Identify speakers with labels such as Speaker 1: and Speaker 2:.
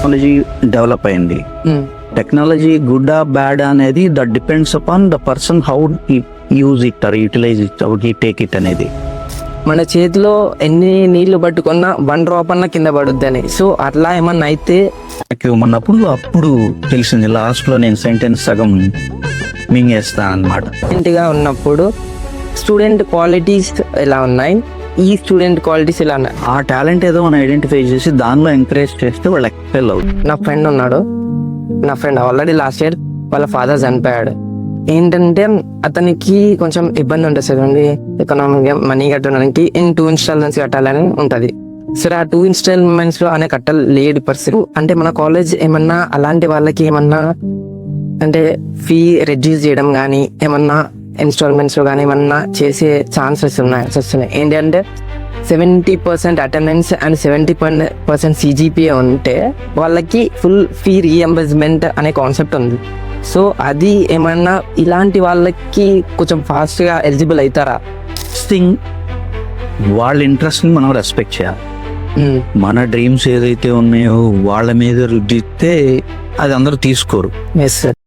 Speaker 1: Technology develop అయింది. Technology good ఆ bad అనేది that depends upon the person how use it or utilize it, how he take it అనేది.
Speaker 2: మన చేతిలో ఎన్ని నీళ్లు పట్టుకున్నా 1 డ్రాప్ అన్న కింద పడుద్ది అని. సో అట్లా ఏమన్నా అయితే
Speaker 1: అన్నప్పుడు అప్పుడు తెలిసింది, లాస్ట్ లో నేను సెంటెన్స్ సగం మింగేస్తా అన్నమాట.
Speaker 2: స్టూడెంట్గా ఉన్నప్పుడు స్టూడెంట్ క్వాలిటీస్ ఎలా ఉన్నాయి, ఈ స్టూడెంట్ క్వాలిటీస్ ఎలా ఉన్నాయి,
Speaker 1: ఆ టాలెంట్ ఏదో మనం ఐడెంటిఫై చేసి దానిలో ఎంకరేజ్ చేస్తే వాళ్ళు ఎక్స్పెల్ అవుతుంది.
Speaker 2: నా ఫ్రెండ్ ఉన్నాడు, నా ఫ్రెండ్ ఆల్రెడీ లాస్ట్ ఇయర్ వాళ్ళ ఫాదర్ చనిపోయాడు. ఏంటంటే అతనికి కొంచెం ఇబ్బంది ఉంటుంది సార్ అండి, ఎకనామిక్గా మనీ కట్టడానికి 2 ఇన్స్టాల్మెంట్స్ కట్టాలని ఉంటుంది. సరే ఆ 2 ఇన్స్టాల్మెంట్స్ లో అనే కట్టలేడు పరిస్థితి. అంటే మన కాలేజ్ ఏమన్నా అలాంటి వాళ్ళకి ఏమన్నా అంటే ఫీ రెడ్యూస్ చేయడం కానీ ఏమన్నా ఇన్స్టాల్మెంట్స్ లో కానీ ఏమన్నా చేసే ఛాన్సెస్ వస్తున్నాయి. ఏంటంటే 70% అటెండెన్స్ అండ్ 70% CGPA ఉంటే వాళ్ళకి ఫుల్ ఫీ రీఎంబర్స్మెంట్ అనే కాన్సెప్ట్ ఉంది. సో అది ఏమన్నా ఇలాంటి వాళ్ళకి కొంచెం ఫాస్ట్ గా ఎలిజిబుల్ అవుతారా?
Speaker 1: థింగ్ వాళ్ళ ఇంట్రెస్ట్ ని మనం రెస్పెక్ట్ చేయాలి. మన డ్రీమ్స్ ఏదైతే ఉన్నాయో వాళ్ళ మీద రుద్దితే అది అందరూ తీసుకోరు.
Speaker 2: Yes sir.